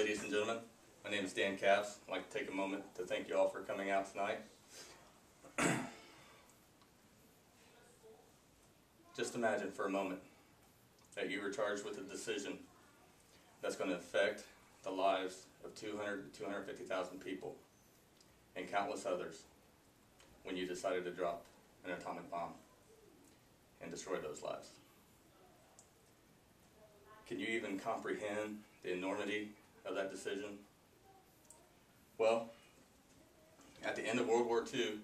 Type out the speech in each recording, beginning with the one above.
ladies and gentlemen. My name is Dan Cass. I'd like to take a moment to thank you all for coming out tonight. Just imagine for a moment that you were charged with a decision that's going to affect the lives of 200 to 250,000 people and countless others when you decided to drop an atomic bomb and destroy those lives. Can you even comprehend the enormity of that decision? Well, at the end of World War II,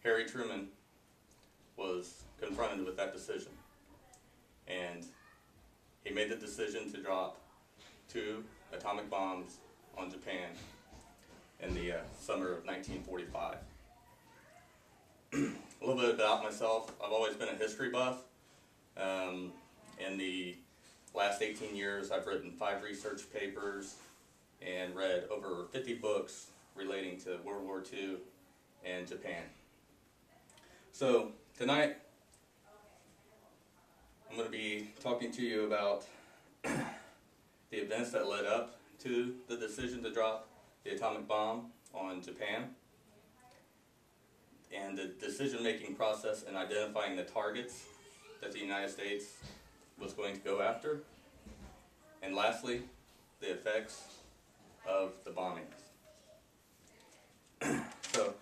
Harry Truman was confronted with that decision. And he made the decision to drop 2 atomic bombs on Japan in the summer of 1945. A little bit about myself. I've always been a history buff. In the last 18 years, I've written 5 research papers and read over 50 books relating to World War II and Japan. So tonight, I'm going to be talking to you about the events that led up to the decision to drop the atomic bomb on Japan, and the decision-making process in identifying the targets that the United States was going to go after, and lastly, the effects of the bombings. So,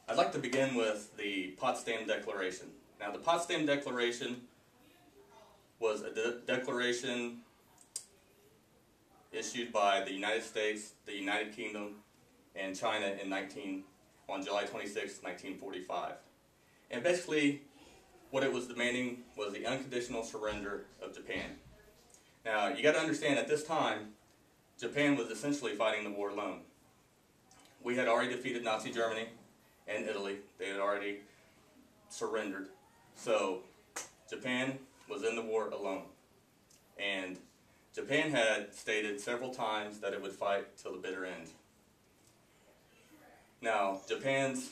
I'd like to begin with the Potsdam Declaration. Now, the Potsdam Declaration was a declaration issued by the United States, the United Kingdom, and China on July 26, 1945. And basically, what it was demanding was the unconditional surrender of Japan. Now, you got to understand, at this time, Japan was essentially fighting the war alone. We had already defeated Nazi Germany and Italy. They had already surrendered. So, Japan was in the war alone. And Japan had stated several times that it would fight till the bitter end. Now, Japan's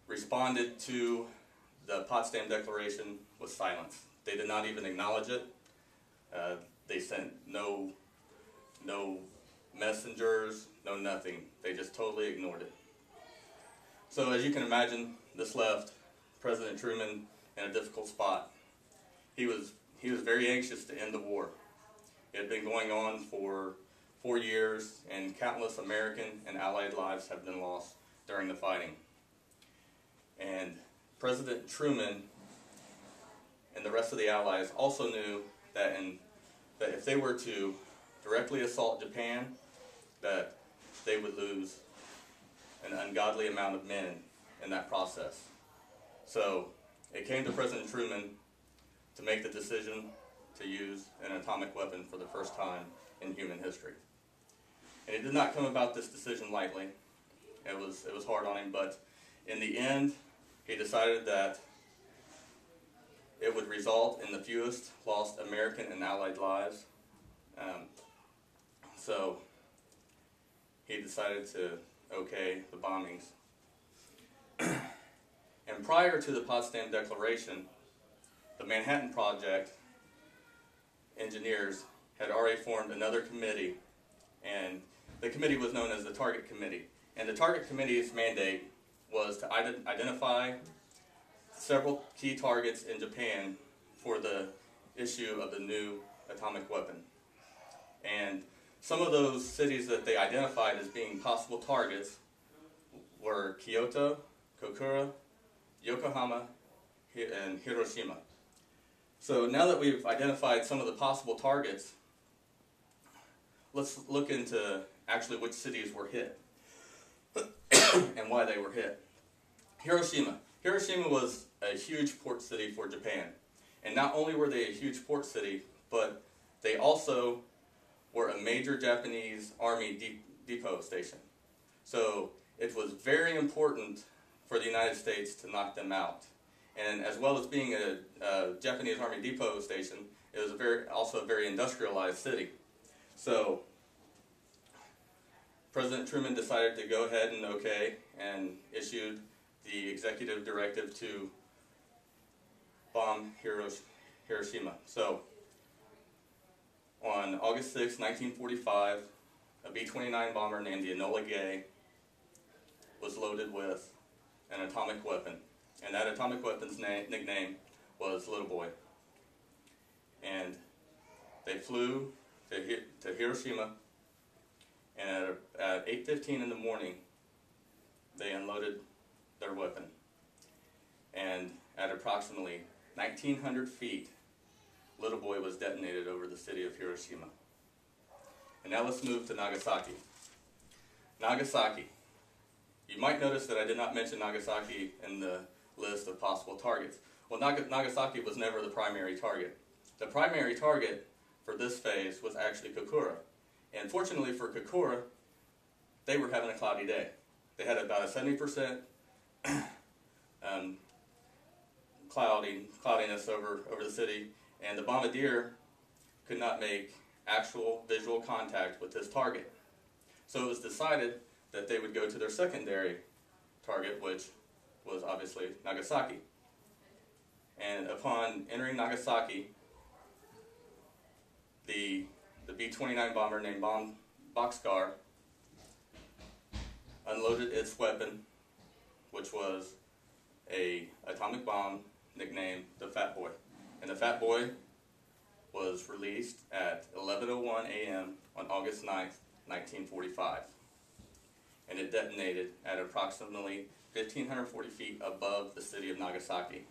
responded to the Potsdam Declaration with silence. They did not even acknowledge it. They sent no messengers, no nothing. They just totally ignored it. So as you can imagine, this left President Truman in a difficult spot. He was very anxious to end the war. It had been going on for 4 years, and countless American and Allied lives have been lost during the fighting. And President Truman and the rest of the Allies also knew that if they were to directly assault Japan, that they would lose an ungodly amount of men in that process. So it came to President Truman to make the decision to use an atomic weapon for the first time in human history. And it did not come about this decision lightly. It was hard on him, but in the end, he decided that it would result in the fewest lost American and Allied lives. So he decided to okay the bombings. And prior to the Potsdam Declaration, the Manhattan Project engineers had already formed another committee, and the committee was known as the Target Committee. And the Target Committee's mandate was to identify several key targets in Japan for the issue of the new atomic weapon. And some of those cities that they identified as being possible targets were Kyoto, Kokura, Yokohama, and Hiroshima. So now that we've identified some of the possible targets, let's look into actually which cities were hit and why they were hit. Hiroshima. Hiroshima was a huge port city for Japan. And not only were they a huge port city, but they also were a major Japanese army depot station. So it was very important for the United States to knock them out. And as well as being a Japanese army depot station, it was also a very industrialized city. So President Truman decided to go ahead and and issued the executive directive to bomb Hiroshima. So On August 6, 1945, a B-29 bomber named the Enola Gay was loaded with an atomic weapon. And that atomic weapon's nickname was Little Boy. And they flew to Hiroshima, and at 8:15 in the morning, they unloaded their weapon. And at approximately 1,900 feet, Little Boy was detonated over the city of Hiroshima. And now let's move to Nagasaki. Nagasaki. You might notice that I did not mention Nagasaki in the list of possible targets. Well, Nagasaki was never the primary target. The primary target for this phase was actually Kokura. And fortunately for Kokura, they were having a cloudy day. They had about a 70% cloudiness over the city, and the bombardier could not make actual visual contact with this target. So it was decided that they would go to their secondary target, which was obviously Nagasaki. And upon entering Nagasaki, the B-29 bomber named Boxcar unloaded its weapon, which was an atomic bomb nicknamed the Fat Boy. And the Fat Boy was released at 11:01 a.m. on August 9th, 1945. And it detonated at approximately 1,540 feet above the city of Nagasaki.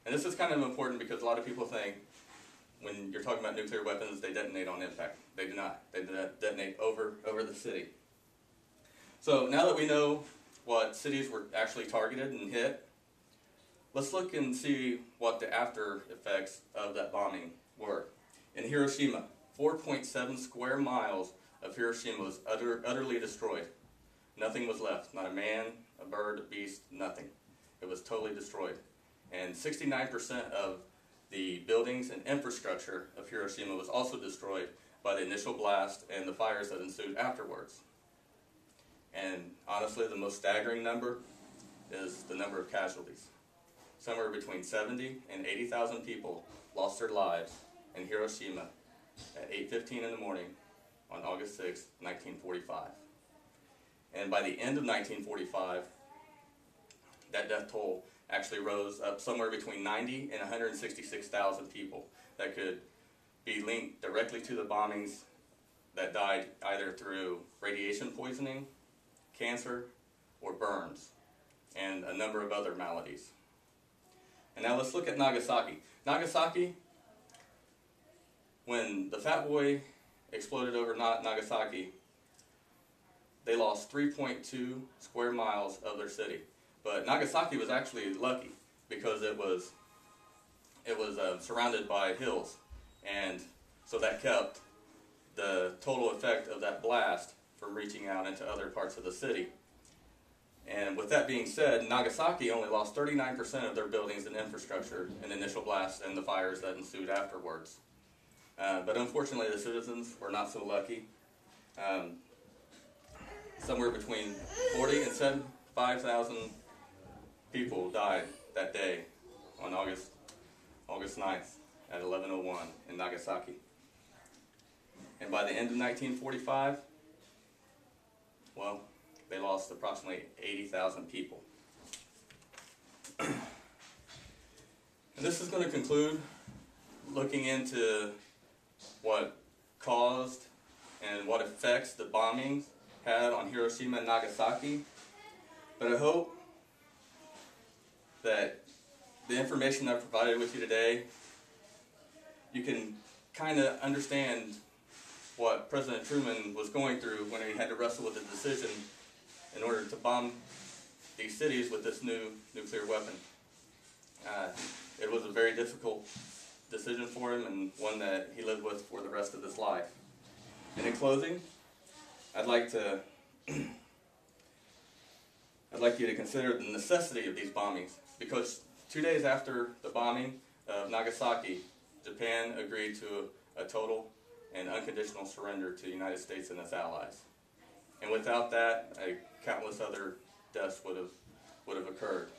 And this is kind of important because a lot of people think when you're talking about nuclear weapons, they detonate on impact. They do not. They detonate over the city. So now that we know what cities were actually targeted and hit, let's look and see what the after effects of that bombing were. In Hiroshima, 4.7 square miles of Hiroshima was utterly destroyed. Nothing was left. Not a man, a bird, a beast, nothing. It was totally destroyed. And 69% of the buildings and infrastructure of Hiroshima was also destroyed by the initial blast and the fires that ensued afterwards. And honestly, the most staggering number is the number of casualties. Somewhere between 70 and 80,000 people lost their lives in Hiroshima at 8:15 in the morning on August 6, 1945. And by the end of 1945, that death toll actually rose up somewhere between 90 and 166,000 people that could be linked directly to the bombings that died either through radiation poisoning, cancer, or burns, and a number of other maladies. And now let's look at Nagasaki. Nagasaki, when the Fat Boy exploded over Nagasaki, they lost 3.2 square miles of their city. But Nagasaki was actually lucky because it was surrounded by hills, and so that kept the total effect of that blast from reaching out into other parts of the city. And with that being said, Nagasaki only lost 39% of their buildings and infrastructure in the initial blast and the fires that ensued afterwards. But unfortunately, the citizens were not so lucky. Somewhere between 40 and 75,000 people died that day on August 9th at 11:01 in Nagasaki. And by the end of 1945, well, they lost approximately 80,000 people. And this is going to conclude looking into what caused and what effects the bombings had on Hiroshima and Nagasaki. But I hope that the information I've provided with you today, you can kind of understand what President Truman was going through when he had to wrestle with the decision in order to bomb these cities with this new nuclear weapon. It was a very difficult decision for him, and one that he lived with for the rest of his life. And in closing, I'd like you to consider the necessity of these bombings, because 2 days after the bombing of Nagasaki, Japan agreed to a total and unconditional surrender to the United States and its allies. And without that, countless other deaths would have occurred.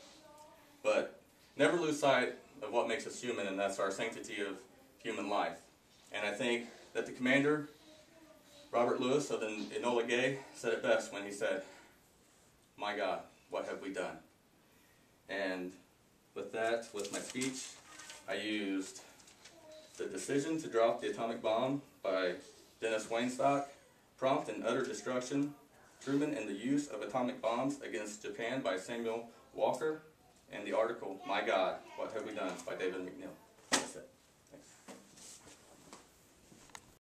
But never lose sight of what makes us human, and that's our sanctity of human life. And I think that the commander, Robert Lewis of the Enola Gay, said it best when he said, "My God, what have we done?" And with that, with my speech, I used The Decision to Drop the Atomic Bomb by Dennis Weinstock, Prompt and Utter Destruction, Truman and the Use of Atomic Bombs Against Japan by Samuel Walker, and the article, My God, What Have We Done by David McNeil.